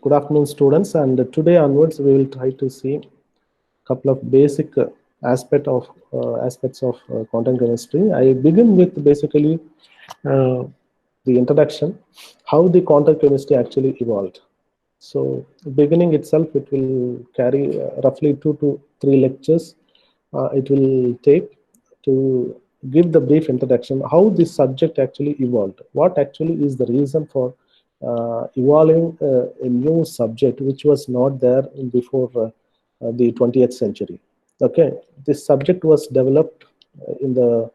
Good afternoon, students. And today onwards, we will try to see a couple of basic aspects of quantum chemistry. I begin with basically uh, the introduction, how the quantum chemistry actually evolved. So, beginning itself, it will carry roughly 2 to 3 lectures. It will take to give the brief introduction how this subject actually evolved. What actually is the reason for evolving a new subject which was not there before the 20th century. Okay, this subject was developed in the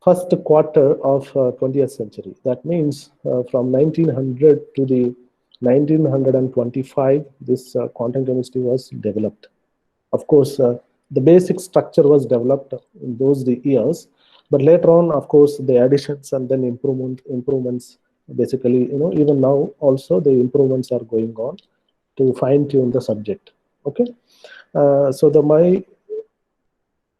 first quarter of 20th century. That means from 1900 to the 1925, this quantum chemistry was developed. Of course, the basic structure was developed in those years, but later on, of course, the additions and then improvements. Basically, even now also the improvements are going on to fine tune the subject. Okay, so the my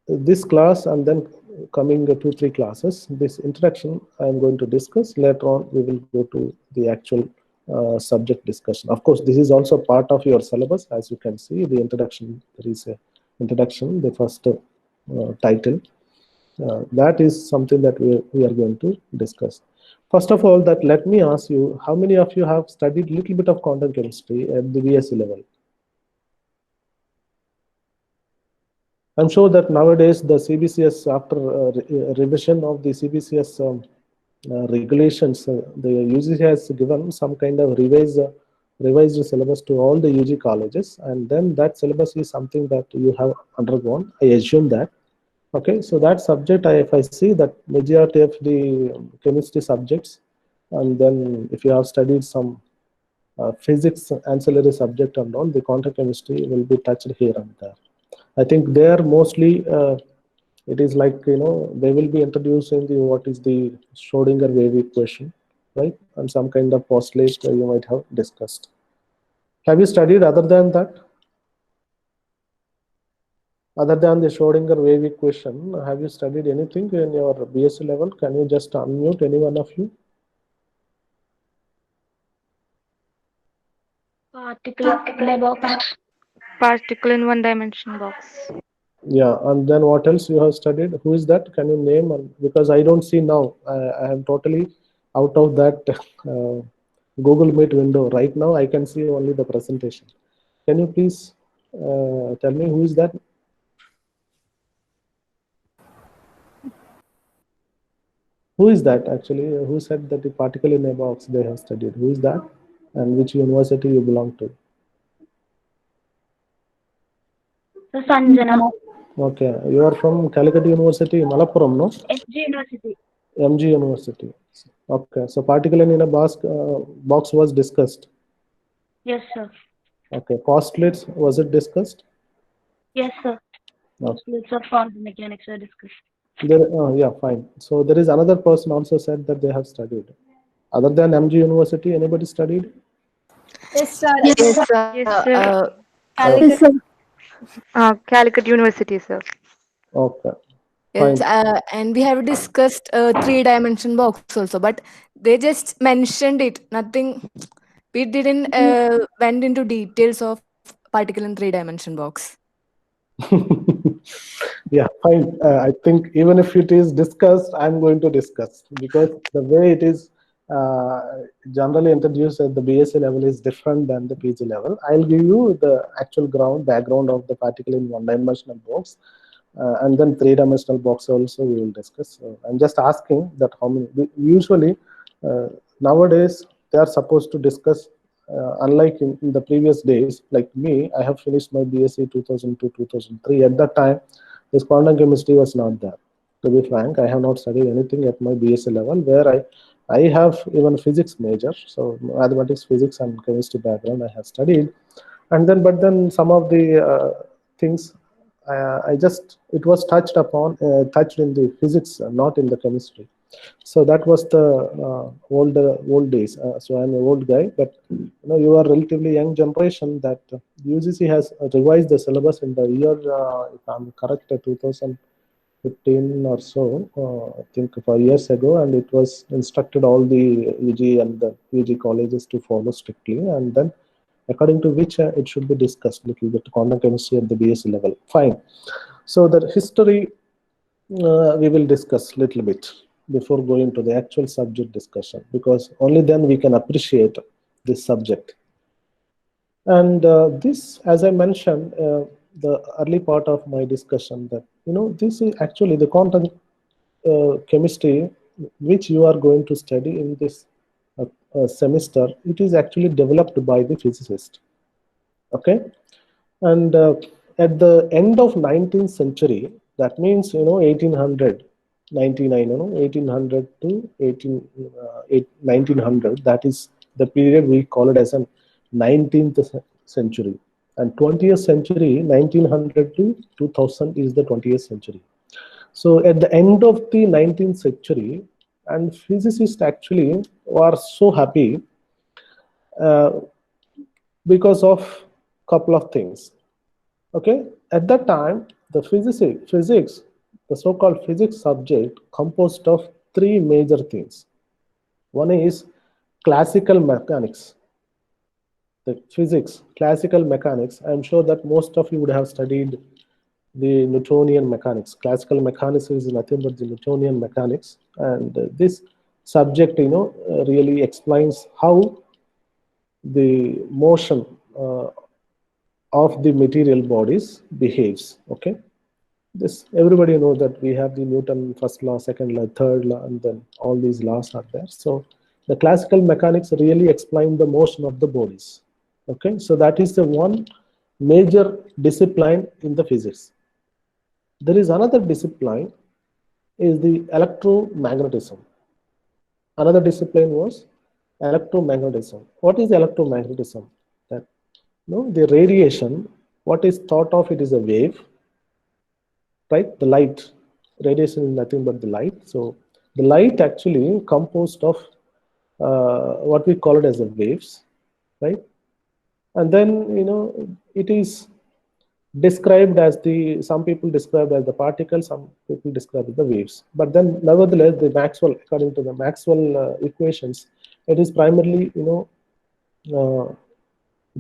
this class and then coming 2 3 classes, this introduction I am going to discuss. Later on we will go to the actual subject discussion. Of course, this is also part of your syllabus. As you can see, the introduction, there is a introduction, the first title. That is something that we are going to discuss. First of all, that let me ask you, how many of you have studied little bit of quantum chemistry at the BSc level? I'm sure that nowadays the CBCS, after revision of the CBCS regulations, the UGC has given some kind of revised syllabus to all the UG colleges, and then that syllabus is something that you have undergone. I assume that. Okay, so that subject, if I see that majority of the chemistry subjects, and then if you have studied some physics ancillary subject and all, the quantum chemistry will be touched here and there. I think they are mostly it is like they will be introducing the what is the Schrodinger wave equation, right, and some kind of postulate you might have discussed. Have you studied other than that? Other than the Schrodinger wave equation, have you studied anything in your BSc level? Can you just unmute any one of you? Particle in a box. Particle in one dimension box. Yeah, and then what else you have studied? Who is that? Can you name? Because I don't see now. I am totally out of that Google Meet window. Right now, I can see only the presentation. Can you please tell me who is that? Who is that actually? Who said that the particle in a box they have studied? Who is that? And which university you belong to? So Sanjana. Okay, you are from Calicut University, Malappuram, no? SG University. MG University. Okay, so particle in a box was discussed. Yes, sir. Okay, postulates, was it discussed? Yes, sir. Okay. Postulates of quantum mechanics are discussed. There, yeah, fine. So there is another person also said that they have studied. Other than MG University, anybody studied? Yes, sir. Yes, Yes, sir. Calicut. Calicut University, sir. Okay, yes, fine. and we have discussed three-dimension box also, but they just mentioned it. Nothing. We didn't went into details of particle in three-dimension box. Yeah, fine. I think even if it is discussed, I'm going to discuss because the way it is uh, generally introduced at the BSc level is different than the PG level. I'll give you the actual background of the particle in one-dimensional box, and then three-dimensional box also we will discuss. I'm just asking that how many. Usually, uh, nowadays they are supposed to discuss. Unlike in the previous days, like me, I have finished my BSc 2002 2003. At that time, this quantum chemistry was not there. To be frank, I have not studied anything at my BSc level where I have even physics major, so mathematics, physics, and chemistry background I have studied, and then but then some of the things I just it was touched in the physics, not in the chemistry. So that was the old days. So I'm an old guy, but you are relatively young generation. That UGC has revised the syllabus in the year, if I'm correct, 2015 or so. I think 5 years ago, and it was instructed all the UG and the UG colleges to follow strictly. And then according to which it should be discussed little bit, quantum chemistry at the BSc level. Fine. So the history we will discuss little bit before going to the actual subject discussion, because only then we can appreciate this subject. And this, as I mentioned, the early part of my discussion, that this is actually the quantum chemistry which you are going to study in this semester. It is actually developed by the physicist. Okay, and at the end of 19th century, that means 1800, 1800 to 1900. That is the period we call it as a 19th century, and 20th century, 1900 to 2000, is the 20th century. So at the end of the 19th century, and physicists actually were so happy because of couple of things. Okay, at that time, the physics, the so-called physics subject, composed of three major things. One is classical mechanics. The physics, classical mechanics. I'm sure that most of you would have studied the Newtonian mechanics. Classical mechanics is nothing but the Newtonian mechanics, and this subject, really explains how the motion of the material bodies behaves. Okay, this everybody knows that we have the Newton first law, second law, third law, and then all these laws are there. So the classical mechanics really explain the motion of the bodies. Okay, so that is the one major discipline in the physics. There is another discipline, is the electromagnetism. Another discipline was electromagnetism. What is electromagnetism? That the radiation, what is thought of, it is a wave, right? The light, radiation is nothing but the light. So the light actually composed of what we call it as the waves, right? And then it is described as some people describe as the particles, some people describe as the waves. But then nevertheless, the Maxwell, according to the Maxwell equations, it is primarily dealt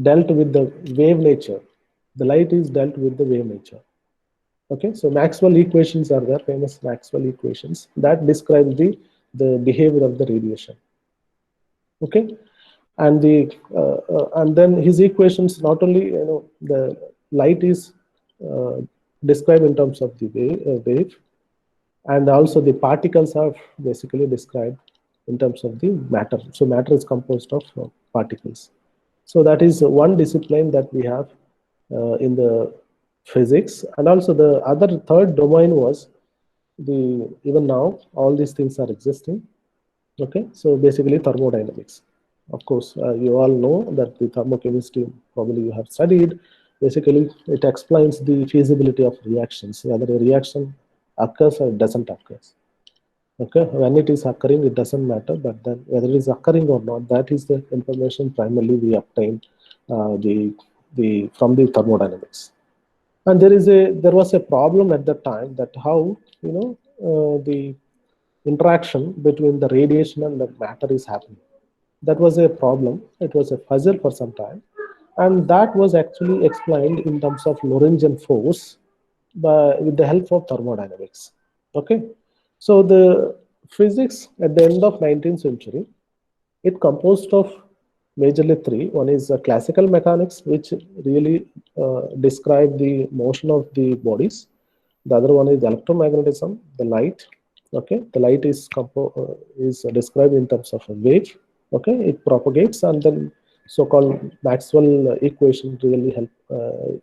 with the wave nature. The light is dealt with the wave nature. Okay, so Maxwell equations are there, famous Maxwell equations that describe the behavior of the radiation. Okay, and and then his equations, not only the light is described in terms of the wave, and also the particles are basically described in terms of the matter. So matter is composed of particles. So that is one discipline that we have in the physics. And also the other third domain was even now all these things are existing. Okay, so basically thermodynamics. Of course, you all know that the thermochemistry, probably you have studied. Basically, it explains the feasibility of reactions, whether a reaction occurs or doesn't occur. Okay, when it is occurring, it doesn't matter, but then whether it is occurring or not, that is the information primarily we obtain from the thermodynamics. And there was a problem at that time, that how the interaction between the radiation and the matter is happening. That was a problem. It was a puzzle for some time, and that was actually explained in terms of Lorentzian force with the help of thermodynamics. Okay, so the physics at the end of 19th century, it composed of majorly three. One is classical mechanics, which really describe the motion of the bodies. The other one is electromagnetism, the light. Okay, the light is described in terms of a wave. Okay, it propagates, and then so-called Maxwell equation really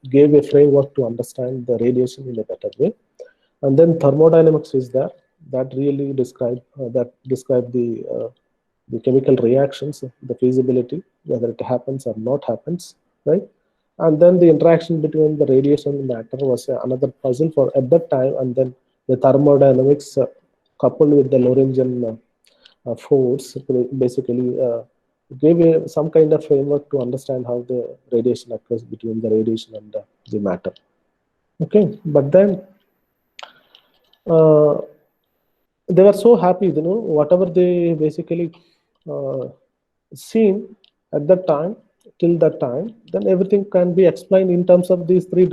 gave a framework to understand the radiation in a better way. And then thermodynamics is there, that really describe the chemical reactions, the feasibility, whether it happens or not happens, right? And then the interaction between the radiation and matter was another puzzle for at that time. And then the thermodynamics coupled with the Lorentzian force basically gave some kind of framework to understand how the radiation occurs between the radiation and the matter. Okay, but then they were so happy, whatever they basically seen at that time, till that time, then everything can be explained in terms of these three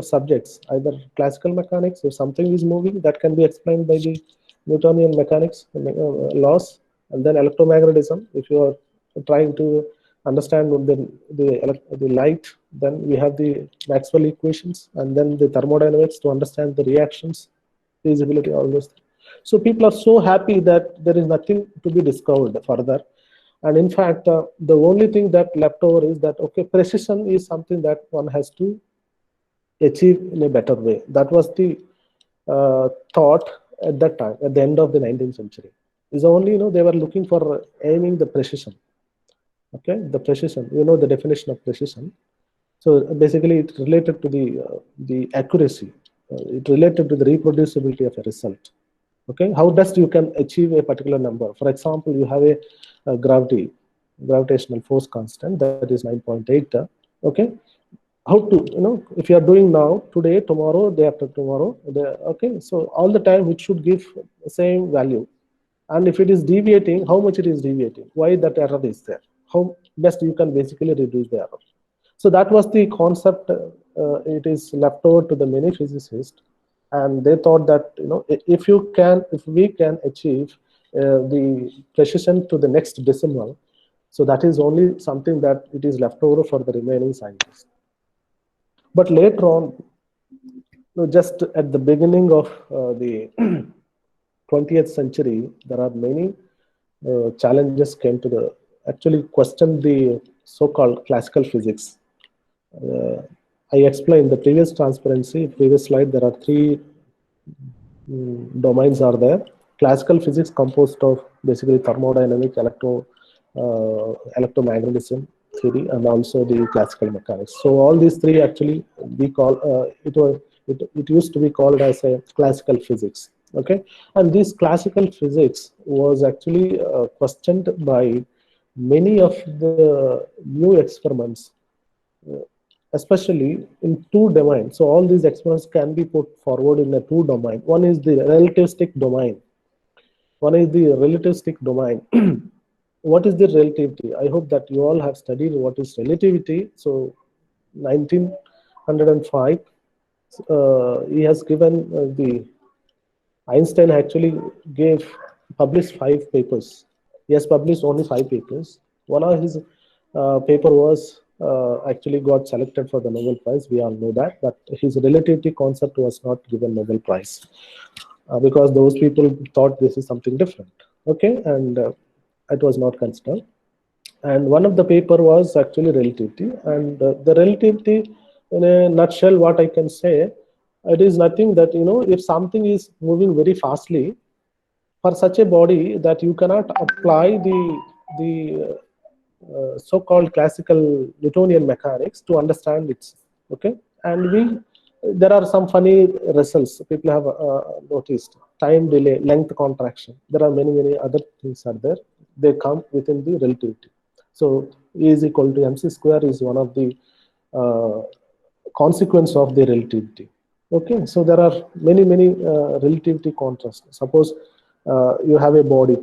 subjects. Either classical mechanics, if something is moving, that can be explained by the Newtonian mechanics laws, and then electromagnetism. If you are trying to understand the light, then we have the Maxwell equations, and then the thermodynamics to understand the reactions, feasibility, all those things. So people are so happy that there is nothing to be discovered further. And in fact, the only thing that left over is that, okay, precision is something that one has to achieve in a better way. That was the thought at that time, at the end of the 19th century. Is only, they were looking for aiming the precision. Okay, the precision, the definition of precision. So basically, it's related to the accuracy. It related to the reproducibility of a result. Okay, how best you can achieve a particular number. For example, you have a gravitational force constant that is 9.8. Okay, how to, if you are doing now, today, tomorrow, day after tomorrow, okay, so all the time it should give the same value. And if it is deviating, how much it is deviating, why that error is there, how best you can basically reduce the error. So that was the concept. It is left over to the many physicists, and they thought that, if we can achieve the precision to the next decimal, so that is only something that it is left over for the remaining scientists. But later on, just at the beginning of the 20th century, there are many challenges came to actually question the so-called classical physics. I explained the previous slide, there are three domains are there. Classical physics composed of basically thermodynamic, electromagnetism theory, and also the classical mechanics. So all these three actually we call it used to be called as a classical physics. Okay, and this classical physics was actually questioned by many of the new experiments, especially in two domains. So all these experiments can be put forward in a two domain. One is the relativistic domain. What is the relativity? I hope that you all have studied what is relativity. So 1905, he has given Einstein actually published 5 papers. He has published only 5 papers. One of his paper was actually got selected for the Nobel Prize. We all know that, but his relativity concept was not given Nobel Prize because those people thought this is something different. Okay, and it was not considered. And one of the paper was actually relativity, and the relativity, in a nutshell, what I can say, it is nothing that, if something is moving very fastly, for such a body that you cannot apply the so-called classical Newtonian mechanics to understand it. Okay, and there are some funny results people have noticed: time delay, length contraction. There are many other things are there. They come within the relativity. So E is equal to mc square is one of the consequence of the relativity. Okay, so there are many relativity contrasts. Suppose you have a body.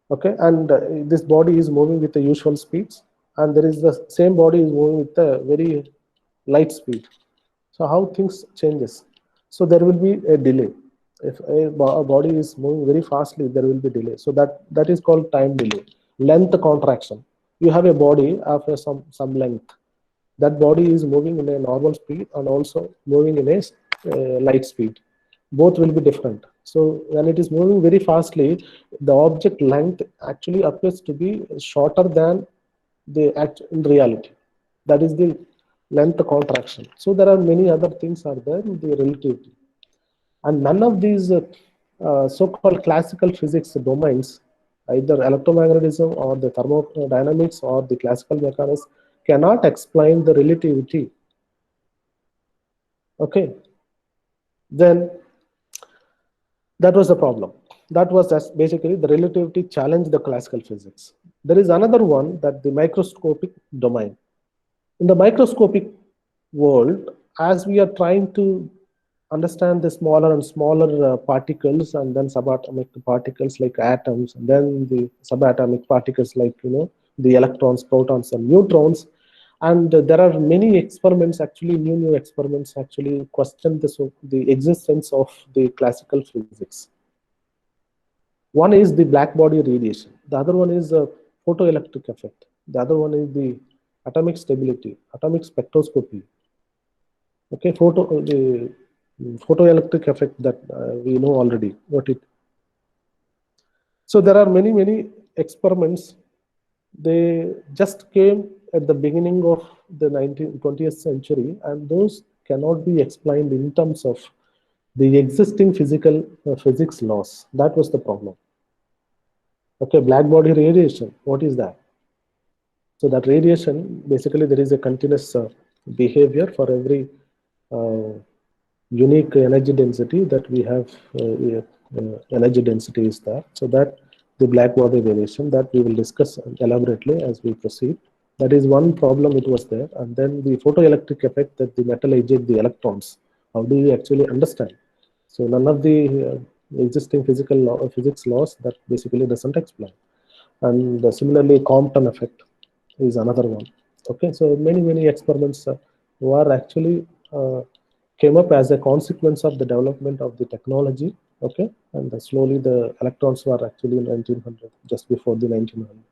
Okay, and this body is moving with the usual speeds, and there is the same body is moving with a very light speed. So how things changes? So there will be a delay. If a body is moving very fastly, there will be delay. So that is called time delay. Length contraction. You have a body after some length. That body is moving in a normal speed and also moving in a light speed. Both will be different. So when it is moving very fastly, the object length actually appears to be shorter than in reality. That is the length contraction. So there are many other things are there in the relativity. And none of these so-called classical physics domains, either electromagnetism or the thermodynamics or the classical mechanics, cannot explain the relativity. Okay, then that was the problem. That was just basically the relativity challenged the classical physics. There is another one, that the microscopic domain. In the microscopic world, as we are trying to understand the smaller and smaller particles, and then subatomic particles like atoms, and then the subatomic particles like the electrons, protons, and neutrons. And there are many experiments, actually new experiments actually question the existence of the classical physics. One is the black body radiation. The other one is a photoelectric effect. The other one is the atomic stability, atomic spectroscopy. Okay, the photoelectric effect that we know already what it. So there are many experiments. They just came at the beginning of the 20th century, and those cannot be explained in terms of the existing physics laws. That was the problem. Okay, black body radiation, what is that? So that radiation, basically there is a continuous behavior for every unique energy density that we have. Energy density is there. So that the black body radiation that we will discuss elaborately as we proceed. That is one problem it was there. And then the photoelectric effect that the metal eject the electrons. How do you actually understand? So none of the existing physics laws that basically doesn't explain. And similarly, Compton effect is another one. Okay, so many experiments were actually came up as a consequence of the development of the technology. Okay, and slowly the electrons were actually in 1900, just before the 1900.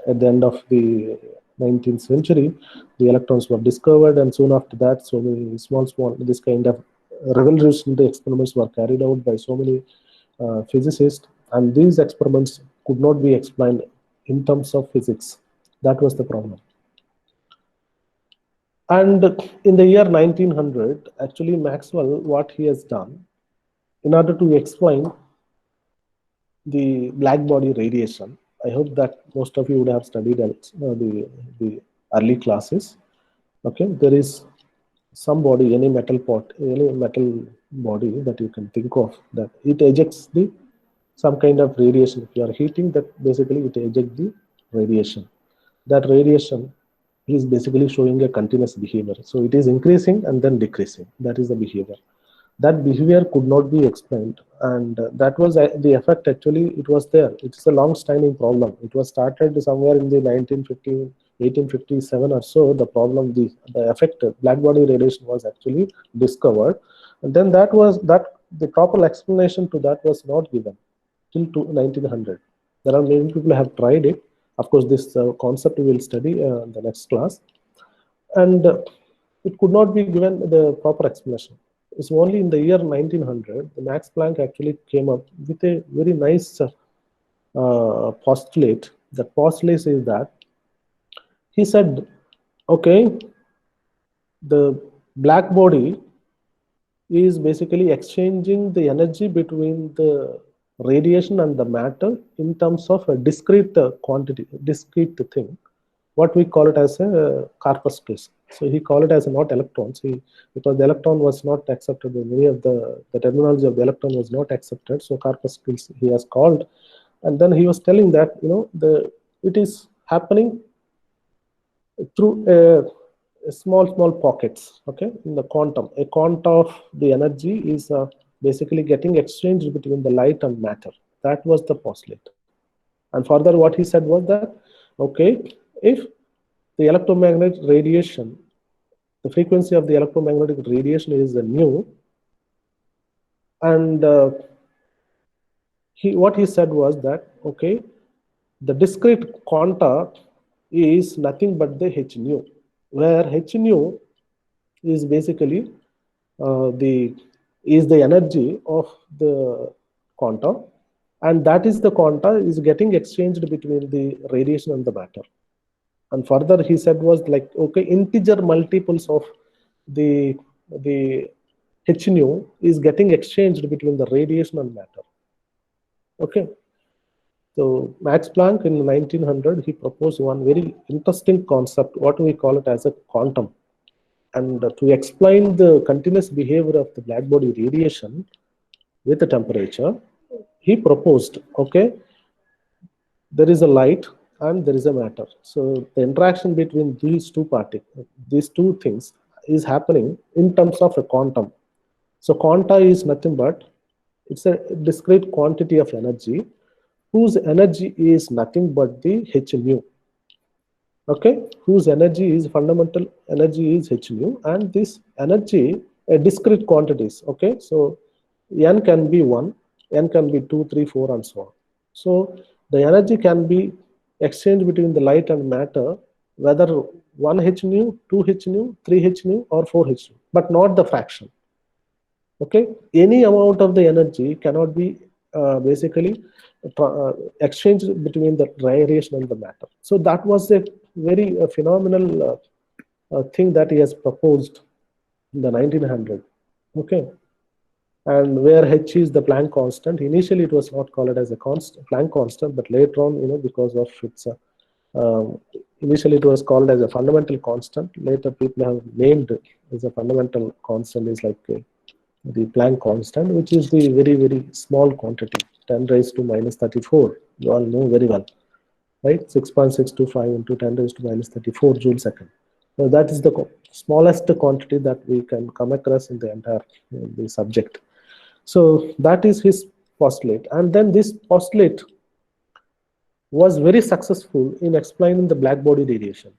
At the end of the 19th century, the electrons were discovered, and soon after that, so many small this kind of revolutionary experiments were carried out by so many physicists, and these experiments could not be explained in terms of physics. That was the problem. And in the year 1900, actually Maxwell, what he has done, in order to explain the black body radiation, I hope that most of you would have studied the early classes. Okay, there is some body, any metal body that you can think of, that it ejects some kind of radiation. If you are heating, that basically it ejects the radiation. That radiation is basically showing a continuous behavior. So it is increasing and then decreasing. That is the behavior. That behavior could not be explained, and that was the effect. Actually, it was there. It's a long-standing problem. It was started somewhere in the 1857 or so. The problem, the effect, black body radiation was actually discovered, and then the proper explanation to that was not given till 1900. There are many people who have tried it. Of course, this concept we will study in the next class, and it could not be given the proper explanation. It's only in the year 1900 the Max Planck actually came up with a very nice postulate. The postulate is that he said, okay, the black body is basically exchanging the energy between the radiation and the matter in terms of a discrete quantity, discrete thing. What we call it as a corpuscles. So he called it as not electrons. Because the electron was not accepted, many of the terminology of the electron was not accepted. So corpuscles he has called, and then he was telling that it is happening through small pockets. Okay, in the quantum, a quanta of the energy is basically getting exchanged between the light and matter. That was the postulate. And further, what he said was that, okay, if the electromagnetic radiation, the frequency of the electromagnetic radiation is nu, and what he said was that, okay, the discrete quanta is nothing but the h nu, where h nu is basically the energy of the quanta, and that is the quanta is getting exchanged between the radiation and the matter. And further he said was like, okay, integer multiples of the h nu is getting exchanged between the radiation and matter. Okay, so Max Planck in 1900 he proposed one very interesting concept, what we call it as a quantum. And to explain the continuous behavior of the black body radiation with the temperature, he proposed, okay, there is a light and there is a matter. So the interaction between these two things is happening in terms of a quantum. So quanta is nothing but, it's a discrete quantity of energy whose energy is nothing but the h nu. okay, whose energy is fundamental energy is h nu, and this energy discrete quantities. Okay, so n can be 1, n can be 2, 3, 4, and so on. So the energy can be exchanged between the light and matter, whether 1 h nu, 2 h nu, 3 h nu, or 4 h nu, but not the fraction. Okay, any amount of the energy cannot be basically exchanged between the radiation and the matter. So that was a very phenomenal thing that he has proposed in the 1900. Okay, and where h is the Planck constant. Initially, it was not called as a Planck constant, but later on, because of its initially it was called as a fundamental constant. Later, people have named it as a fundamental constant is like the Planck constant, which is the very, very small quantity, 10 raised to minus 34. You all know very well, right? 6.625 into 10 raised to minus 34 joule second. So that is the smallest quantity that we can come across in the entire the subject. So that is his postulate. And then this postulate was very successful in explaining the black body radiation.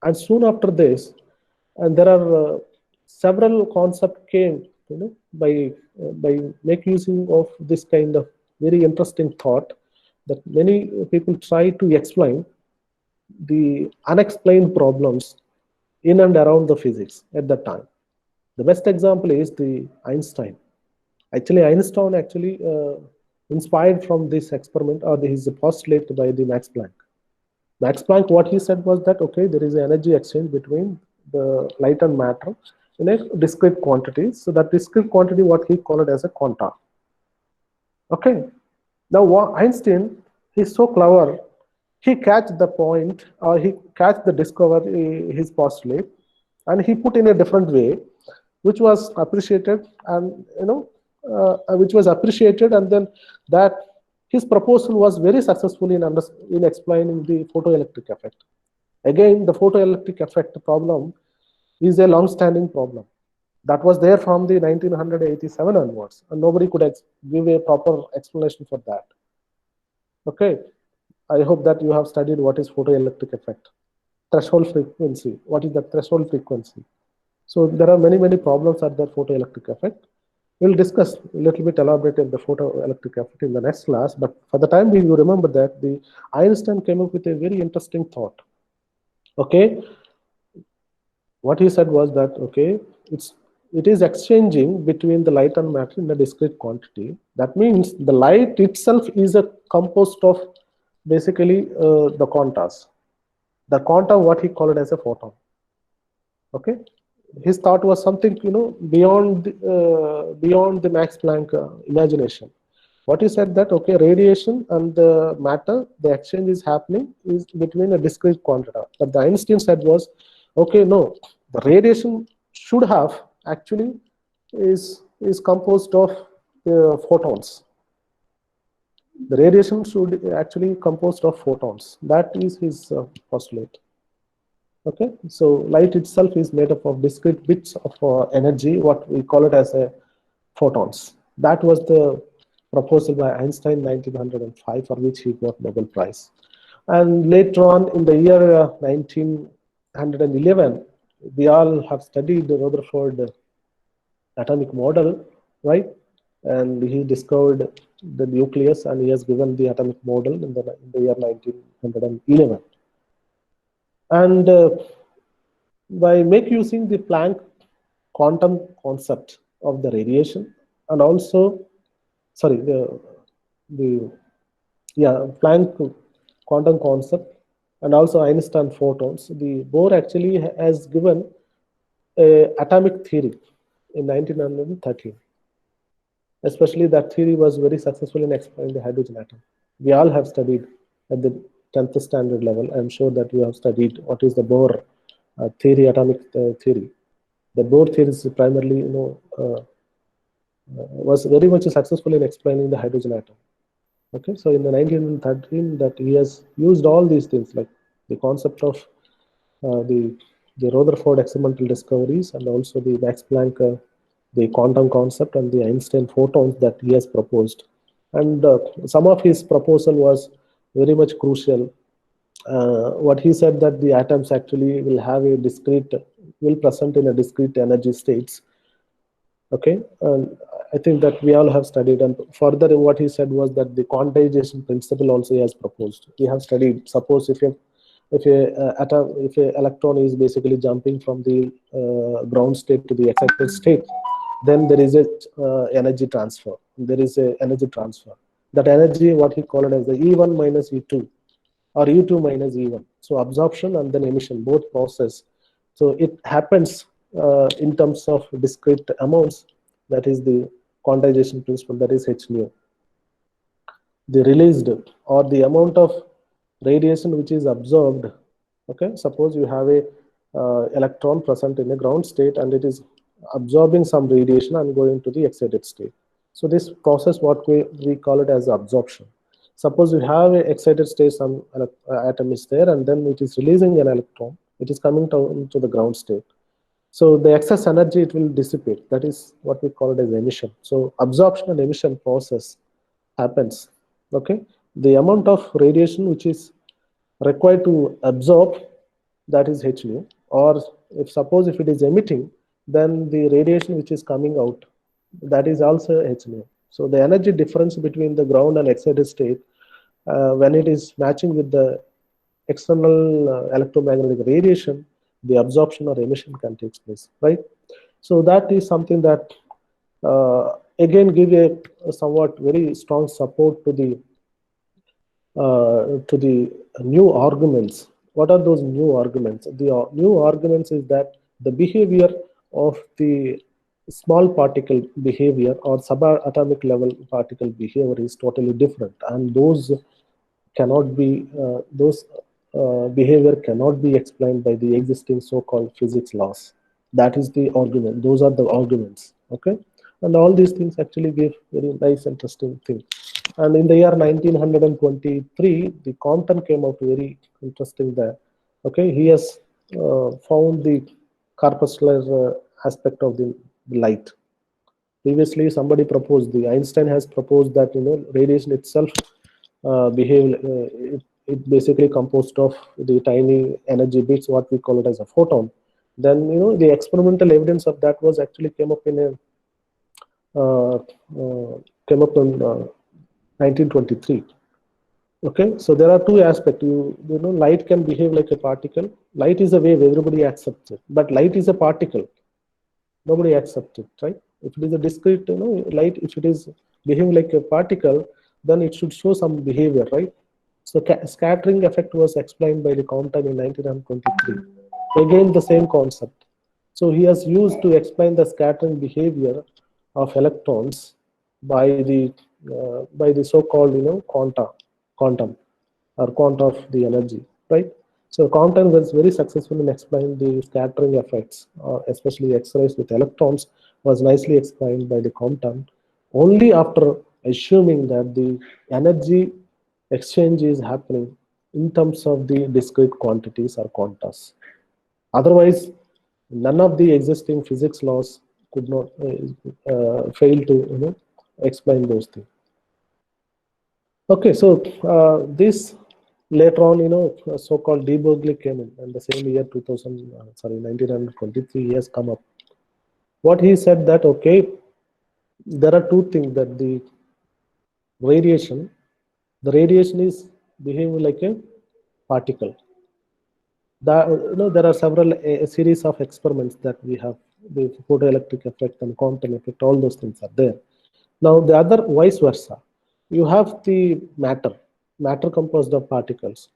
And soon after this, and there are several concepts came, by make using of this kind of very interesting thought that many people try to explain the unexplained problems in and around the physics at that time. The best example is the Einstein. Actually, Einstein inspired from this experiment or his postulate by the Max Planck. Max Planck, what he said was that, okay, there is an energy exchange between the light and matter in a discrete quantity. So that discrete quantity, what he called it as a quanta. Okay. Now, Einstein, he's so clever. He catch the point, or he catch the discovery, his postulate, and he put in a different way, which was appreciated, and and then that his proposal was very successful in explaining the photoelectric effect. Again, the photoelectric effect problem is a long-standing problem that was there from the 1987 onwards, and nobody could give a proper explanation for that. Okay, I hope that you have studied what is photoelectric effect, threshold frequency. What is the threshold frequency? So there are many problems at the photoelectric effect. We'll discuss a little bit elaborated the photoelectric effect in the next class, but for the time being, you remember that the Einstein came up with a very interesting thought. Okay, what he said was that, okay, it is exchanging between the light and matter in a discrete quantity. That means the light itself is a composed of basically the quantas. The quanta, what he called as a photon. Okay, his thought was something beyond the Max Planck imagination. What he said that, okay, radiation and the matter, the exchange is happening is between a discrete quantity. But the Einstein said was, okay, no, the radiation should have actually is composed of photons. The radiation should actually composed of photons. That is his postulate. Okay, so light itself is made up of discrete bits of energy, what we call it as a photons. That was the proposal by Einstein in 1905, for which he got Nobel Prize. And later on in the year 1911, we all have studied the Rutherford atomic model, right? And he discovered the nucleus, and he has given the atomic model in the year 1911. And by using the Planck quantum concept of the radiation, and also, sorry, Planck quantum concept, and also Einstein photons, the Bohr actually has given a atomic theory in 1913. Especially that theory was very successful in explaining the hydrogen atom. We all have studied at the 10th standard level. I'm sure that you have studied what is the Bohr theory, atomic theory. The Bohr theory is primarily, was very much successful in explaining the hydrogen atom. Okay, so in the 1913, that he has used all these things, like the concept of the Rutherford experimental discoveries, and also the Max Planck the quantum concept, and the Einstein photons that he has proposed. And some of his proposal was very much crucial what he said, that the atoms actually will have a discrete, will present in a discrete energy states. Okay, I think that we all have studied, and further what he said was that the quantization principle also he has proposed. We have studied, suppose if a electron is basically jumping from the ground state to the excited state, then there is a energy transfer. There is a energy transfer. That energy, what he called as the E1 minus E2, or U2 minus E1. So absorption and then emission, both process. So it happens in terms of discrete amounts. That is the quantization principle, that is h nu. The released, or the amount of radiation which is absorbed. Okay, suppose you have a electron present in a ground state and it is absorbing some radiation and going to the excited state. So this process, what we call it as absorption. Suppose you have a excited state, some atom is there, and then it is releasing an electron. It is coming down to the ground state. So the excess energy, it will dissipate. That is what we call it as emission. So absorption and emission process happens. Okay, the amount of radiation which is required to absorb, that is h nu, or if suppose if it is emitting, then the radiation which is coming out, that is also h nu. So the energy difference between the ground and excited state, when it is matching with the external electromagnetic radiation, the absorption or emission can take place, right? So that is something that again give a somewhat very strong support to the new arguments. What are those new arguments? The new arguments is that the behavior of the small particle behavior or subatomic level particle behavior is totally different, and those cannot be behavior cannot be explained by the existing so-called physics laws. That is the argument. Those are the arguments. Okay, and all these things actually give very nice, interesting things. And in the year 1923, the Compton came out very interesting there. Okay, he has found the corpuscular aspect of the light. Previously, somebody proposed, the Einstein has proposed that radiation itself it basically composed of the tiny energy bits, what we call it as a photon. Then the experimental evidence of that was actually came up in 1923. Okay, so there are two aspects. Light can behave like a particle. Light is a wave, everybody accepts it, but light is a particle, nobody accepts it, right? If it is a discrete light, if it is behaving like a particle, then it should show some behavior, right? So scattering effect was explained by the Compton in 1923. Again, the same concept. So he has used to explain the scattering behavior of electrons by the so-called quantum or quanta of the energy, right? So Compton was very successful in explaining the scattering effects, especially X-rays with electrons, was nicely explained by the Compton. Only after assuming that the energy exchange is happening in terms of the discrete quantities or quantas. Otherwise, none of the existing physics laws could not fail to explain those things. Okay, so this later on, so-called de Broglie came in, and the same year 1923 he has come up. What he said that, okay, there are two things, that the radiation is behaving like a particle. There are several a series of experiments that we have, the photoelectric effect and Compton effect, all those things are there. Now the other vice versa, you have the matter composed of particles.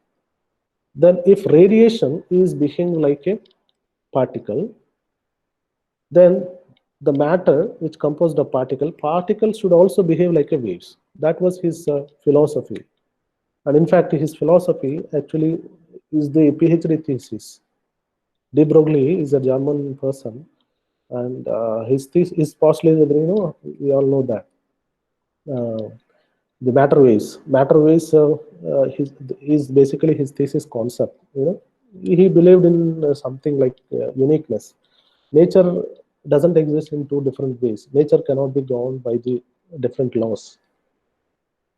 Then if radiation is behaving like a particle, then the matter which composed of particles should also behave like a waves. That was his philosophy. And in fact, his philosophy actually is the PhD thesis. De Broglie is a German person, and his postulate, we all know that. The matter waves is basically his thesis concept. He believed in something like uniqueness. Nature doesn't exist in two different ways. Nature cannot be governed by the different laws.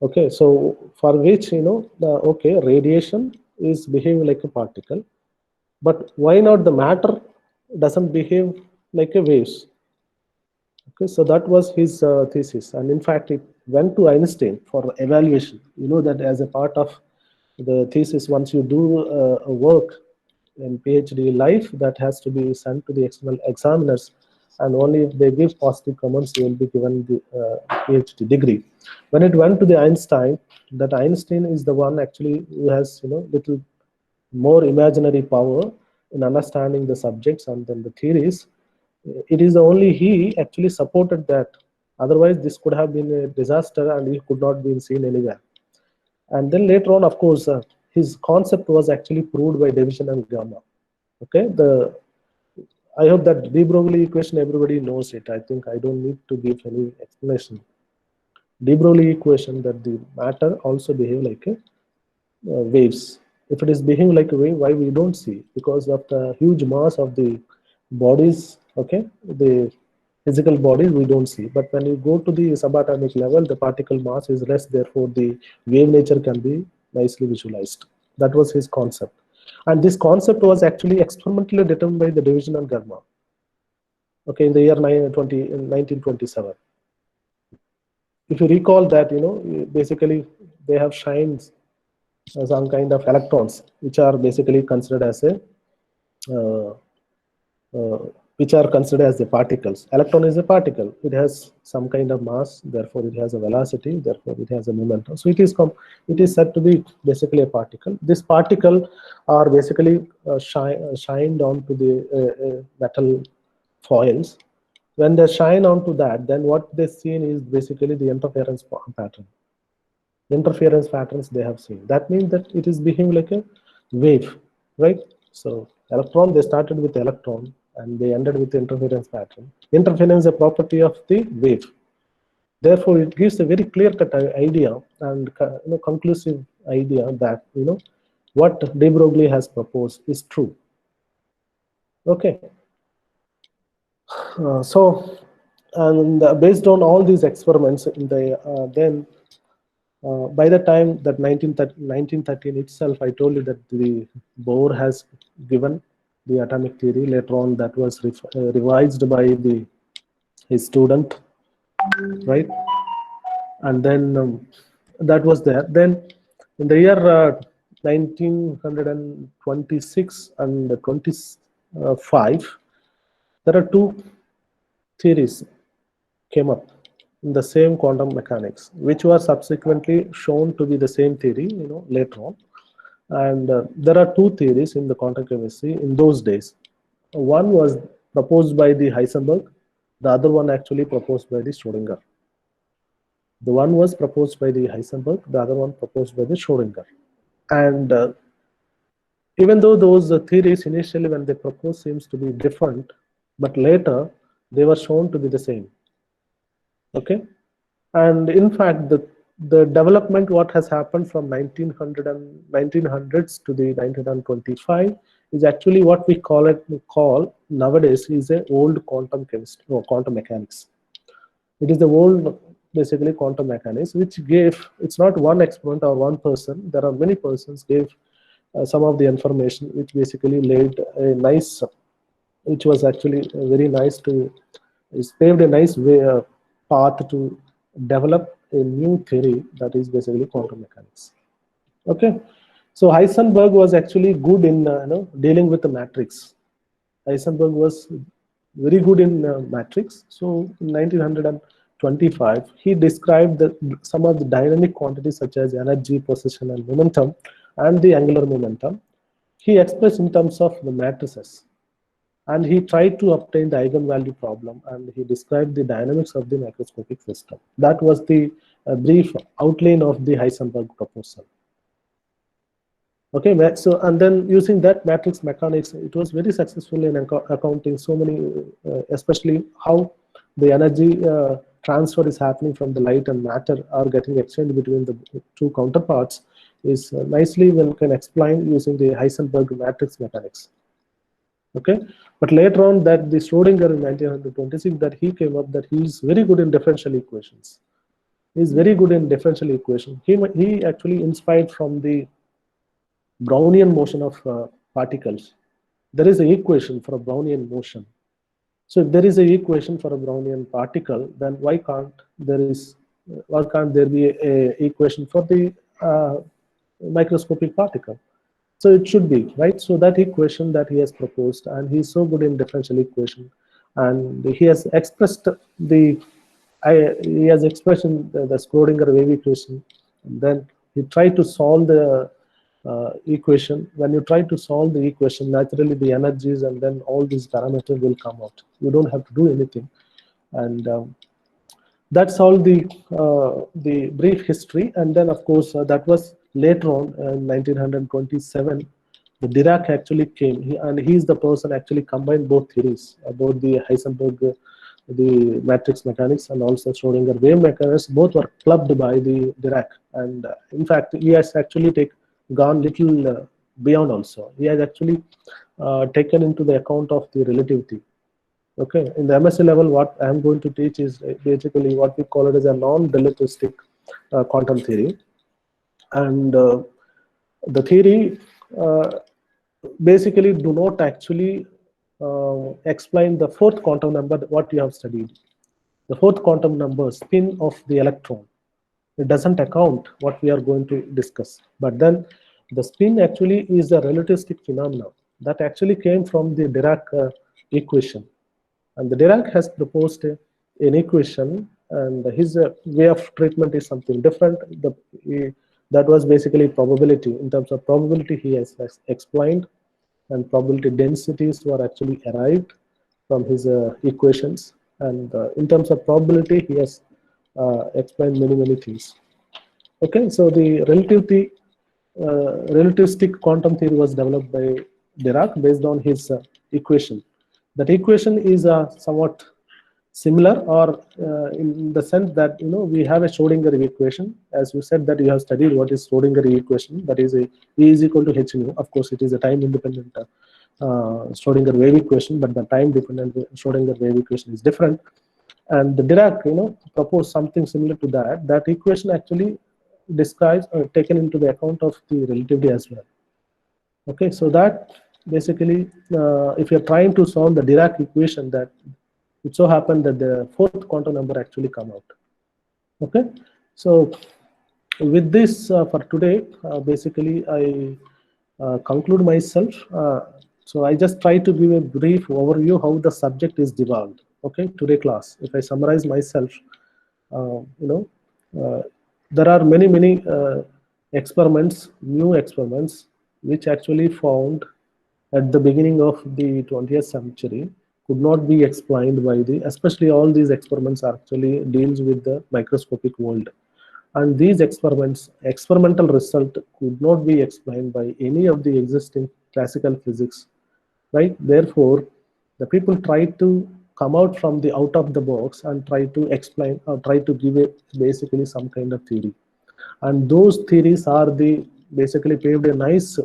Okay, so for which okay, radiation is behaving like a particle, but why not the matter doesn't behave like a waves? Okay, so that was his thesis, and in fact, it went to Einstein for evaluation. You know that as a part of the thesis, once you do a work in PhD life, that has to be sent to the external examiners, and only if they give positive comments, you will be given the PhD degree. When it went to the Einstein, that Einstein is the one actually who has little more imaginary power in understanding the subjects and then the theories. It is only he actually supported that. Otherwise, this could have been a disaster and he could not be seen anywhere. And then later on, of course, his concept was actually proved by division and gamma. Okay, I hope that de Broglie equation everybody knows it. I think I don't need to give any explanation. De Broglie equation that the matter also behave like a waves. If it is behaving like a wave, why we don't see? Because of the huge mass of the bodies. Okay, the physical bodies we don't see, but when you go to the subatomic level, the particle mass is less, therefore the wave nature can be nicely visualized. That was his concept, and this concept was actually experimentally determined by the division and Garma. Okay, in the year 1927. If you recall that, basically they have shined some kind of electrons, which are basically considered as a which are considered as the particles. Electron is a particle. It has some kind of mass, therefore it has a velocity, therefore it has a momentum. So it is said to be basically a particle. This particle are basically shined onto the metal foils. When they shine onto that, then what they seen is basically the interference pattern. Interference patterns they have seen. That means that it is behaving like a wave, right? So electron, they started with electron and they ended with the interference pattern. Interference is a property of the wave. Therefore, it gives a very clear-cut idea and conclusive idea that what de Broglie has proposed is true. Okay. And based on all these experiments, in the by the time that 1913 itself, I told you that the Bohr has given the atomic theory. Later on, that was revised by his student, right? And then that was there. Then in the year 1926 and 25, there are two theories came up in the same quantum mechanics, which were subsequently shown to be the same theory, later on. And there are two theories in the quantum chemistry in those days. One was proposed by the Heisenberg, the other one actually proposed by the Schrödinger. The one was proposed by the Heisenberg, the other one proposed by the Schrödinger. And even though those theories initially when they proposed seems to be different, but later they were shown to be the same. Okay, and in fact, the development what has happened from 1900s to the 1925 is actually what we call nowadays is a old quantum chemistry or quantum mechanics. It is the old basically quantum mechanics, which gave, it's not one experiment or one person, there are many persons gave some of the information which basically laid a nice, which was actually very nice to, it paved a nice way, path to develop a new theory that is basically quantum mechanics. Okay, so Heisenberg was actually good in dealing with the matrix. Heisenberg was very good in matrix. So in 1925, he described some of the dynamic quantities such as energy, position, and momentum, and the angular momentum. He expressed in terms of the matrices. And he tried to obtain the eigenvalue problem, and he described the dynamics of the macroscopic system. That was the brief outline of the Heisenberg proposal. Okay, so and then using that matrix mechanics, it was very successful in accounting so many, especially how the energy transfer is happening from the light and matter are getting exchanged between the two counterparts is nicely one can explain using the Heisenberg matrix mechanics. Okay, but later on that the Schrödinger in 1926 that he came up that he is very good in differential equations. He is very good in differential equation. He actually inspired from the Brownian motion of particles. There is an equation for a Brownian motion. So if there is an equation for a Brownian particle, then why can't there be a equation for the microscopic particle? So it should be, right? So that equation that he has proposed, and he's so good in differential equation, and he has expressed the Schrodinger wave equation, and then he tried to solve the equation. When you try to solve the equation, naturally the energies and then all these parameters will come out. You don't have to do anything, and that's all the brief history. And then, of course, that was later on in 1927. The Dirac actually came, and he's the person actually combined both theories, both the Heisenberg, the matrix mechanics, and also Schrodinger wave mechanics. Both were clubbed by the Dirac, and in fact, he has actually gone little beyond. Also, he has actually taken into the account of the relativity. Okay, in the MSc level, what I am going to teach is basically what we call it as a non-relativistic quantum theory, and the theory basically do not actually explain the fourth quantum number, what you have studied. The fourth quantum number, spin of the electron. It doesn't account what we are going to discuss. But then the spin actually is a relativistic phenomenon that actually came from the Dirac equation. And the Dirac has proposed an equation, and his way of treatment is something different. That was basically probability. In terms of probability, he has explained, and probability densities were actually arrived from his equations. And in terms of probability, he has explained many things. Okay, so the relativistic quantum theory was developed by Dirac based on his equation. That equation is somewhat similar, or in the sense that we have a Schrodinger equation. As you said that you have studied what is Schrodinger equation, that is E is equal to h nu. Of course, it is a time independent Schrodinger wave equation, but the time dependent Schrodinger wave equation is different. And the Dirac proposed something similar to that. That equation actually describes taken into the account of the relativity as well. Okay, so that basically, if you're trying to solve the Dirac equation, that it so happened that the fourth quantum number actually come out. Okay, so with this for today, basically I conclude myself. So I just try to give a brief overview how the subject is developed. Okay, today class. If I summarize myself, there are many experiments, new experiments, which actually found at the beginning of the 20th century could not be explained by especially all these experiments actually deals with the microscopic world. And these experimental result could not be explained by any of the existing classical physics, right? Therefore, the people try to come out from the out of the box and try to explain or try to give it basically some kind of theory. And those theories are basically paved a nice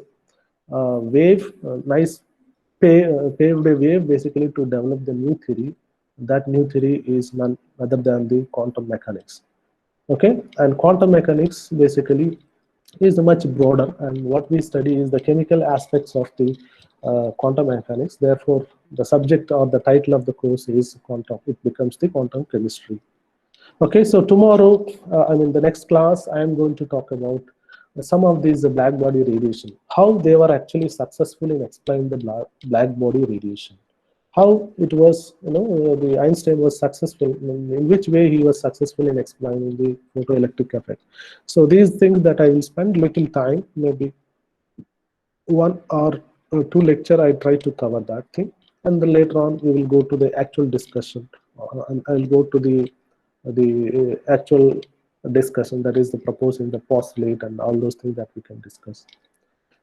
paved a way basically to develop the new theory. That new theory is none other than the quantum mechanics. Okay, and quantum mechanics basically is much broader, and what we study is the chemical aspects of the quantum mechanics. Therefore, the subject or the title of the course is quantum. It becomes the quantum chemistry. Okay, so tomorrow, the next class, I am going to talk about some of these black body radiation, how they were actually successful in explaining the black body radiation, how it was, the Einstein was successful, in which way he was successful in explaining the photoelectric effect. So these things that I will spend little time, maybe 1 or 2 lecture, I try to cover that thing, and then later on we will go to the actual discussion, and I will go to the actual discussion, that is the proposing the postulate and all those things that we can discuss.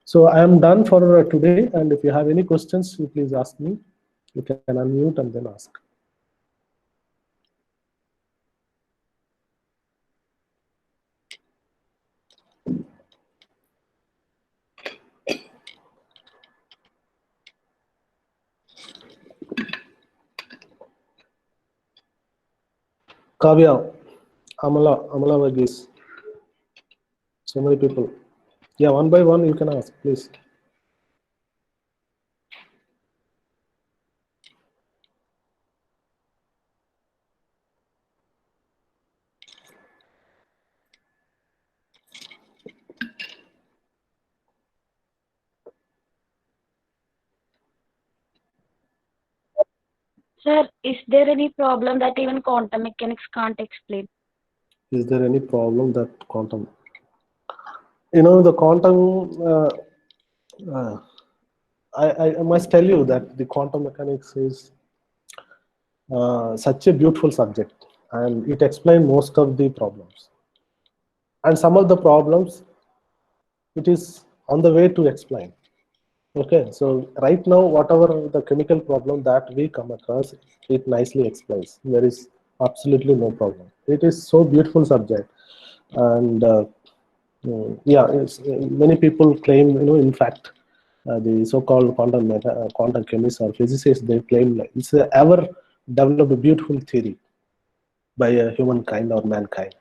So I am done for today, and if you have any questions, you please ask me. You can unmute and then ask. Kavya, Amala Varghese. So many people. Yeah, one by one you can ask, please. Sir, is there any problem that even quantum mechanics can't explain? Is there any problem that quantum? The quantum. I must tell you that the quantum mechanics is such a beautiful subject, and it explains most of the problems. And some of the problems, it is on the way to explain. Okay, so right now, whatever the chemical problem that we come across, it nicely explains. There is absolutely no problem. It is so beautiful subject, and yeah, many people claim, in fact, the so-called quantum chemists or physicists, they claim like it's a ever developed beautiful theory by humankind or mankind.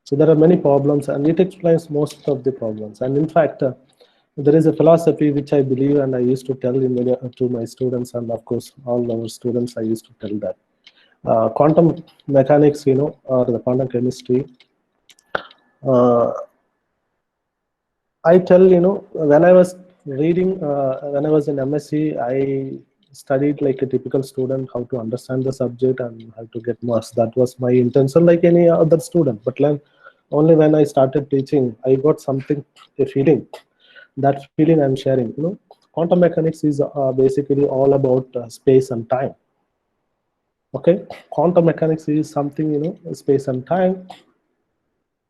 So there are many problems, and it explains most of the problems. And in fact, there is a philosophy which I believe, and I used to tell to my students, and of course all our students, I used to tell that quantum mechanics, or the quantum chemistry. I tell, when I was reading, when I was in MSc, I studied like a typical student, how to understand the subject and how to get marks. That was my intention, like any other student. But only when I started teaching, I got something, a feeling. That feeling I'm sharing. Quantum mechanics is basically all about space and time. Okay, quantum mechanics is something, space and time.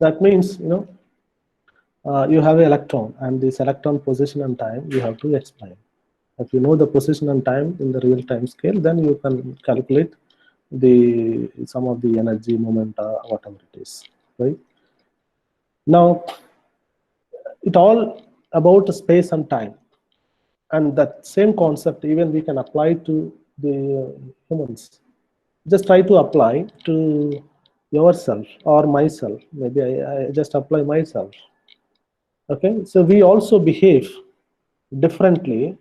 That means, you have an electron, and this electron position and time you have to explain. If you know the position and time in the real time scale, then you can calculate some of the energy, moment, whatever it is, right? Now, it all about space and time, and that same concept even we can apply to the humans. Just try to apply to yourself or myself. Maybe I just apply myself. Okay, so we also behave differently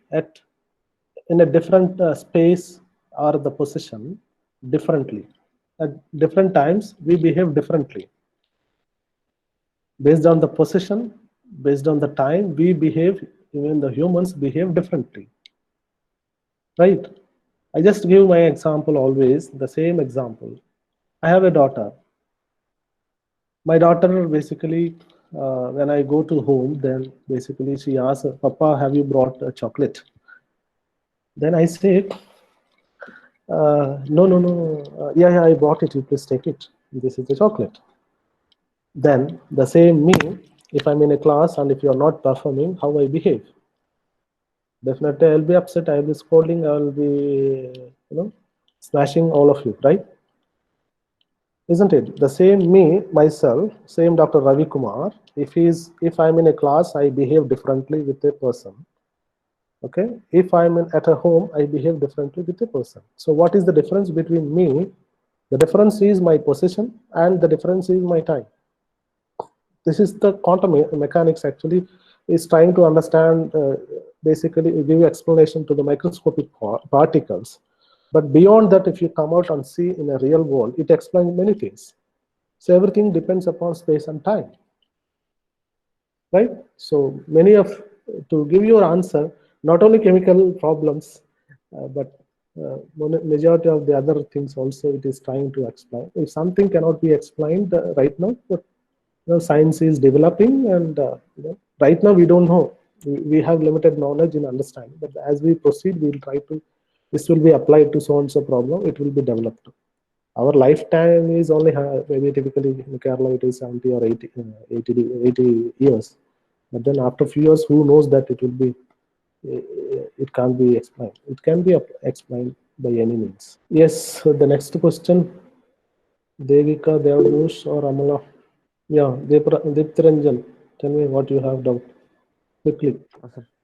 in a different space or the position differently. At different times, we behave differently. Based on the position, based on the time, we behave, even the humans behave differently. Right? I just give my example always, the same example. I have a daughter. My daughter basically, when I go to home, then basically she asks, Papa, have you brought a chocolate? Then I say, no. Yeah, I bought it. You please take it. This is the chocolate. Then the same me, if I'm in a class and if you're not performing, how I behave. Definitely I'll be upset, I'll be scolding, I'll be, smashing all of you, right? Isn't it? The same me, myself, same Dr. Ravi Kumar, if I'm in a class, I behave differently with a person. Okay? If I'm at a home, I behave differently with a person. So what is the difference between me? The difference is my position and the difference is my time. This is the quantum mechanics actually is trying to understand, basically give explanation to the microscopic particles. But beyond that, if you come out and see in a real world, it explains many things. So everything depends upon space and time, right? So to give you an answer, not only chemical problems, but majority of the other things also it is trying to explain. If something cannot be explained right now, but science is developing, and right now we don't know. We have limited knowledge in understanding, but as we proceed, we will try to. This will be applied to so and so problem. It will be developed. Our lifetime is only maybe typically in Kerala it is 70 or 80 years. But then after a few years, who knows that it will be? It can't be explained. It can be explained by any means. Yes. So the next question, Devika, Devanush, or Amala? Yeah, Diptaranjan, tell me what you have doubt quickly.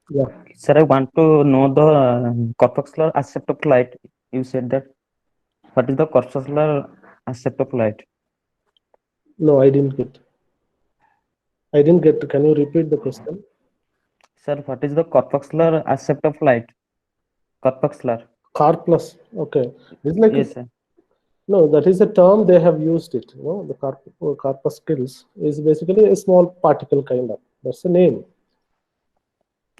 Yeah. Sir, I want to know the corpuscular aspect of light. You said that. What is the corpuscular aspect of light? No, I didn't get. I didn't get. Can you repeat the question? Sir, what is the corpuscular accept of light? Corpuscular. Corpus. Okay. It's like Yes, sir. no. That is a term they have used it. You know, the corpuscles is basically a small particle kind of. That's the name.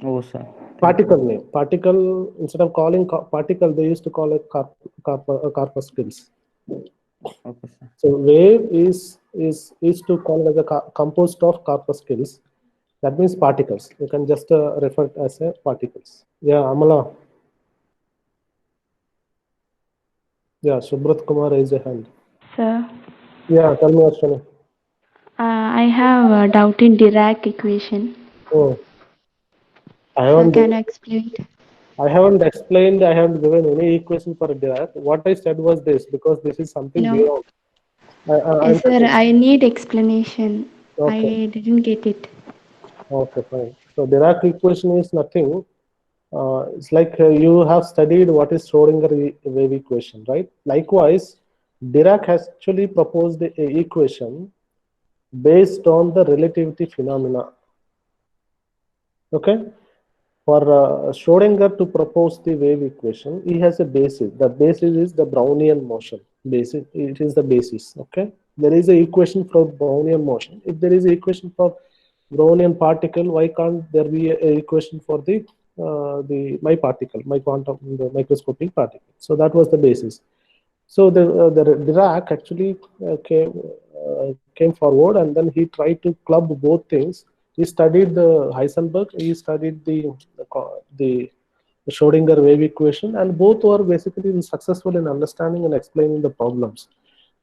Oh, sir. Particle name. Particle, instead of calling particle, they used to call it corpuscles. Okay, sir. So wave is to call as a composed of corpuscles. That means particles. You can just refer it as a particles. Yeah, Amala. Yeah, Subrat Kumar raised a hand. Sir, Yeah, tell me, Ashwini. I have a doubt in Dirac equation. Oh, I Sir, haven't can you explain it? I haven't explained. I haven't given any equation for Dirac. What I said was this, because this is something No. beyond. I'm Yes, sir, I need explanation. okay. I didn't get it. Okay, fine. So Dirac equation is nothing. It's like you have studied what is Schrodinger wave equation, right? Likewise, Dirac has actually proposed the equation based on the relativity phenomena. Okay, for Schrodinger to propose the wave equation, he has a basis. The basis is the Brownian motion. Basis, it is the basis. Okay, there is an equation for Brownian motion. If there is an equation for Brownian particle, why can't there be an equation for the my particle, my quantum, the microscopic particle? So that was the basis. So the Dirac actually came forward, and then he tried to club both things. He studied the Heisenberg, he studied the Schrodinger wave equation, and both were basically successful in understanding and explaining the problems.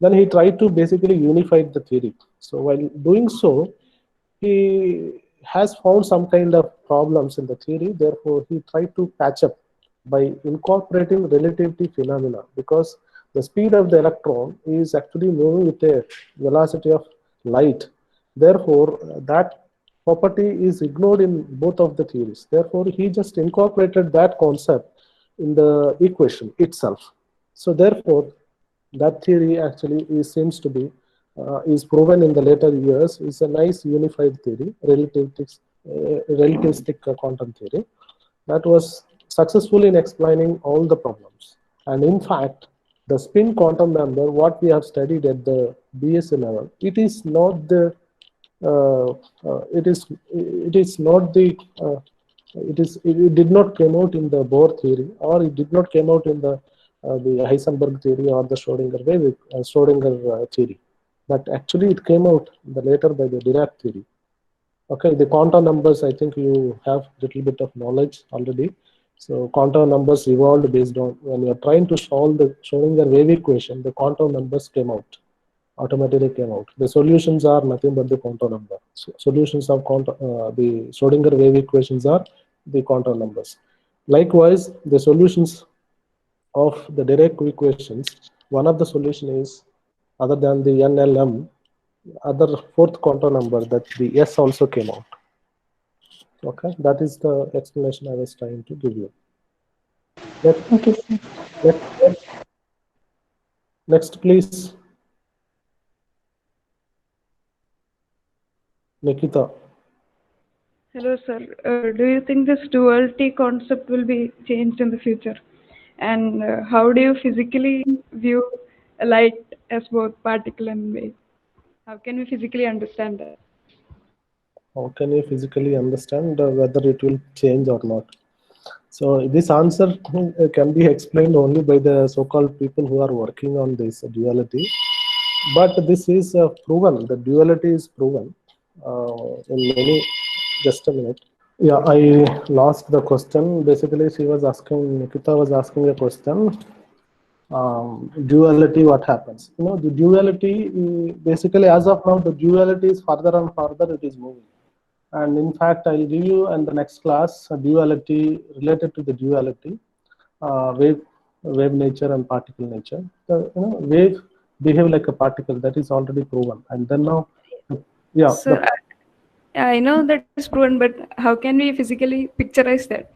Then he tried to basically unify the theory. So while doing so, he has found some kind of problems in the theory. Therefore, he tried to patch up by incorporating relativity phenomena, because the speed of the electron is actually moving with a velocity of light. Therefore, that property is ignored in both of the theories. Therefore, he just incorporated that concept in the equation itself. So therefore, that theory actually seems to be is proven in the later years is a nice unified theory, relativistic quantum theory, that was successful in explaining all the problems. And in fact, the spin quantum number, what we have studied at the BSc level, it is not the it did not come out in the Bohr theory, or it did not come out in the Heisenberg theory or the Schrodinger wave Schrodinger theory, but actually it came out later by the Dirac theory. Okay, the quantum numbers, I think you have a little bit of knowledge already. So quantum numbers evolved based on, when you're trying to solve the Schrodinger wave equation, the quantum numbers came out, automatically came out. The solutions are nothing but the quantum number. So solutions of the Schrodinger wave equations are the quantum numbers. Likewise, the solutions of the Dirac equations, one of the solution is, other than the NLM, other fourth quantum number, that the S also came out. Okay, that is the explanation I was trying to give you. Okay, sir. Next, please. Nikita. Hello, sir. Do you think this duality concept will be changed in the future? And how do you physically view a light as both particle and wave? How can we physically understand that? How can you physically understand whether it will change or not? So this answer can be explained only by the so-called people who are working on this duality. But this is proven. The duality is proven in many. Just a minute. Yeah, I lost the question. Basically, she was asking. Nikita was asking a question. Duality, what happens? You know, the duality basically, as of now, the duality is further and further it is moving. And in fact, I'll give you in the next class a duality related to the duality, wave nature and particle nature. So, you know, wave behave like a particle, that is already proven. And then now, yeah. Sir, I know that is proven, but how can we physically picturize that?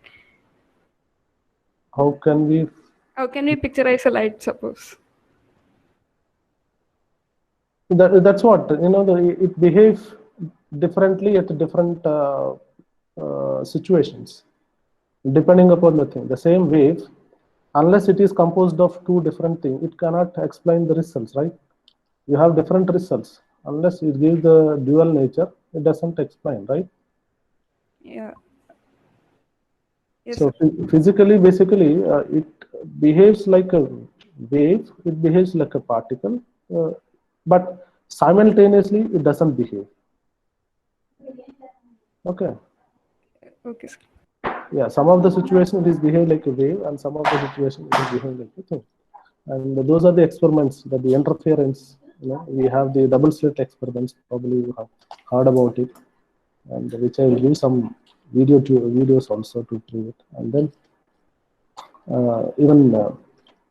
How can we picturize a light, suppose? that's what, you know, it behaves differently at different situations, depending upon the thing. The same wave, unless it is composed of two different things, it cannot explain the results, right? You have different results. Unless you give the dual nature, it doesn't explain, right? Yeah. Yes, So sir. physically, basically, it behaves like a wave, it behaves like a particle, but simultaneously it doesn't behave. Okay. Okay, sir. Yeah, some of the situations it is behave like a wave, and some of the situations it is behave like a thing. And those are the experiments that the interference, we have the double slit experiments, probably you have heard about it, and which I will give some videos also to prove it. And then even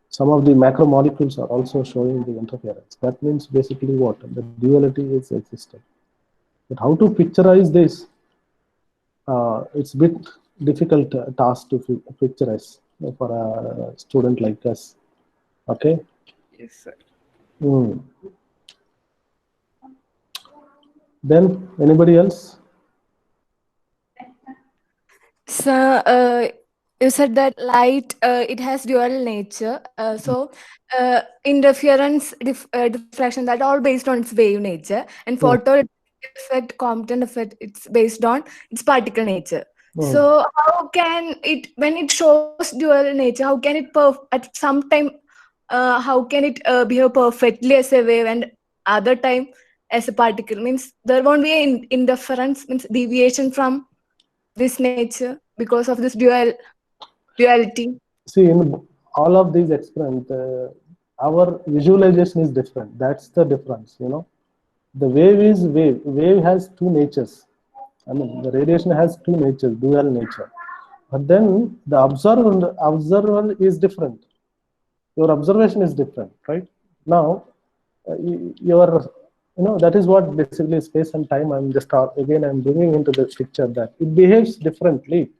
some of the macromolecules are also showing the interference. That means basically what? The duality is existing. But how to picturize this? It's a bit difficult task to picturize for a student like us. Okay. Yes, sir. Then anybody else? So you said that light it has dual nature. So interference, diffraction, that all based on its wave nature, and photo effect, Compton effect, it's based on its particle nature. So how can it, when it shows dual nature, how can it at some time how can it behave perfectly as a wave and other time as a particle? Means there won't be an interference, means deviation from this nature because of this duality. See, in all of these experiments, our visualization is different. That's the difference, The wave is wave. Wave has two natures. I mean, the radiation has two natures, dual nature. But then the observer is different. Your observation is different, right? Now, that is what basically space and time. I'm bringing into the picture that it behaves differently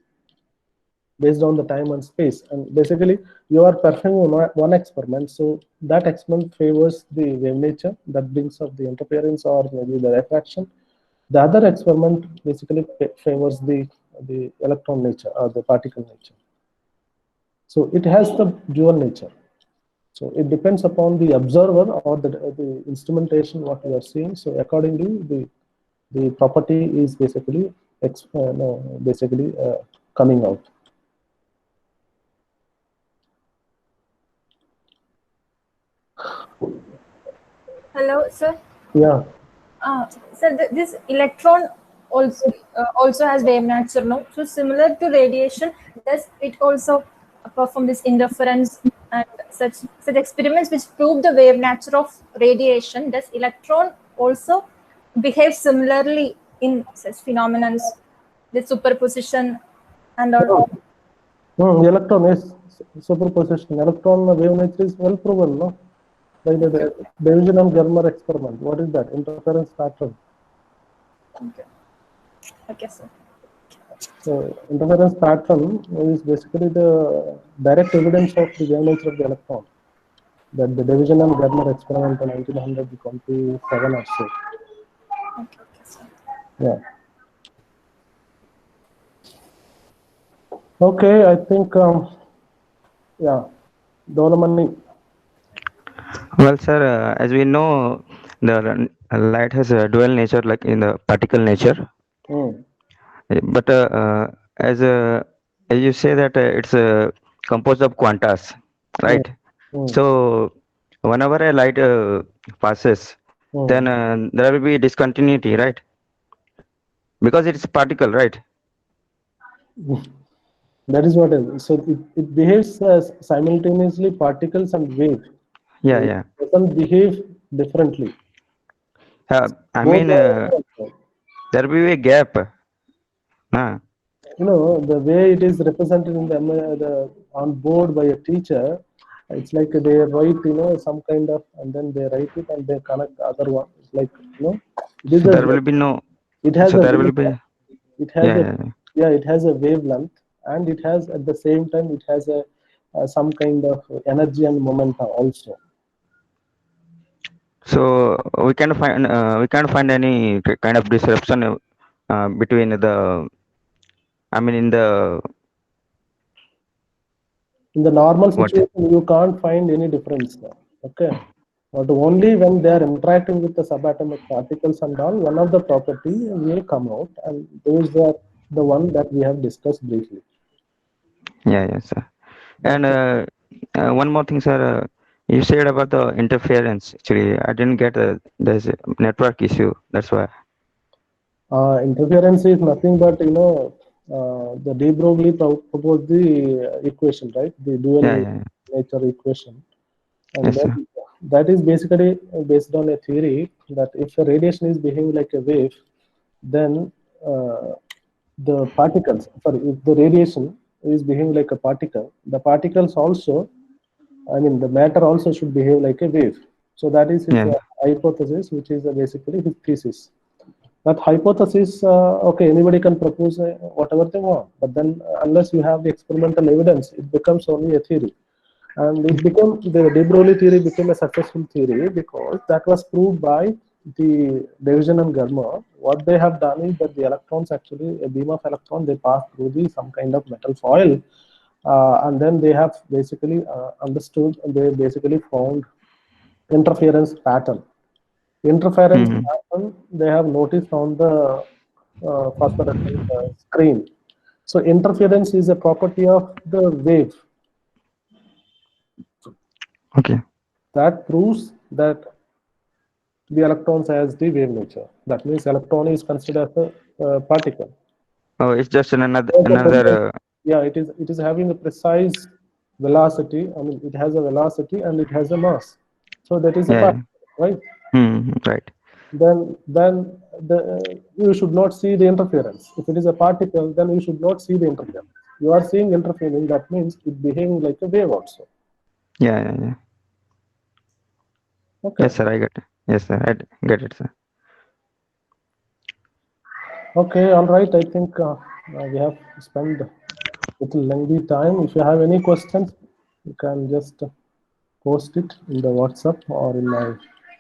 based on the time and space. And basically, you are performing one experiment, so that experiment favors the wave nature that brings up the interference or maybe the refraction. The other experiment basically favors the electron nature or the particle nature. So it has the dual nature. So it depends upon the observer or the instrumentation what you are seeing. So accordingly, the property is basically coming out. Hello, sir. Yeah. Sir, this electron also has wave nature, no? So similar to radiation, does it also perform this interference and such experiments which prove the wave nature of radiation? Does electron also behave similarly in such phenomena, with superposition and all? Electron is superposition. Electron wave nature is well proven, no? By the Division and Germer experiment. What is that? Interference pattern. Okay, sir. So interference pattern is basically the direct evidence of the wave nature of the electron. That the Division and Germer experiment in 1927 or so. Okay, sir. Yeah. Okay, I think, Dolamani. Well, sir, as we know, the light has a dual nature, like in the particle nature. But as you say that it's composed of quantas, right? So whenever a light passes, then there will be discontinuity, right? Because it's a particle, right? That is what is. So it behaves as simultaneously particles and wave. Yeah, it yeah. doesn't behave differently. I mean, there will be a gap. The way it is represented in the on board by a teacher, it's like they write, some kind of, and then they write it and they connect the other one. It's like, So there will be no. It has so a there will be. it has Yeah, it has a wavelength, and it has at the same time it has some kind of energy and momentum also. So we can't find any kind of disruption between the, I mean, in the normal what? situation, you can't find any difference. Okay, but only when they are interacting with the subatomic particles and all, one of the property will come out, and those are the one that we have discussed briefly. Yeah, yes, sir. And one more thing, sir. You said about the interference. Actually, I didn't get there's a network issue. That's why. Interference is nothing but the de Broglie proposed the equation, right? The dual Yeah. nature equation, and Yes, then sir. that is basically based on a theory that if the radiation is behaving like a wave, then the particles, sorry, if the radiation is behaving like a particle, the particles also, I mean, the matter also should behave like a wave. So that is his Yeah. hypothesis, which is basically his thesis. That hypothesis, okay, anybody can propose whatever they want, but then unless you have the experimental evidence, it becomes only a theory. And it became, the de Broglie theory became a successful theory because that was proved by the Division and Germer. What they have done is that the electrons, actually a beam of electron, they pass through some kind of metal foil, and then they have basically understood, they basically found interference pattern. Interference pattern they have noticed on the phosphorescent screen. So interference is a property of the wave. Okay. That proves that the electrons has the wave nature. That means electron is considered as a particle. Oh, it's just another. Yeah, it is having a precise velocity. I mean, it has a velocity and it has a mass. So that is a Yeah. particle, right? Right. Then you should not see the interference. If it is a particle, then you should not see the interference. You are seeing interference. That means it behaving like a wave also. Yeah. Okay. Yes, sir. I get it. Yes, sir. I get it, sir. Okay. All right. I think we have spent a little lengthy time. If you have any questions, you can just post it in the WhatsApp or in my.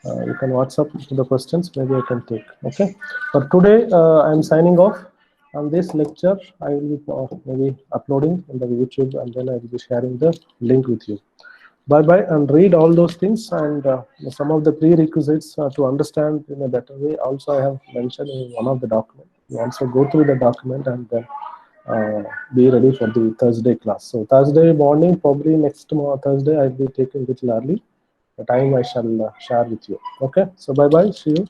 You can WhatsApp the questions. Maybe I can take. Okay. For today, I'm signing off. On this lecture, I will be maybe uploading in the YouTube, and then I will be sharing the link with you. Bye and read all those things, and some of the prerequisites to understand in a better way. Also, I have mentioned in one of the documents. You also go through the document and then be ready for the Thursday class. So Thursday morning, probably next Thursday, I'll be taking a little early. The time I shall share with you. Okay. So bye. See you.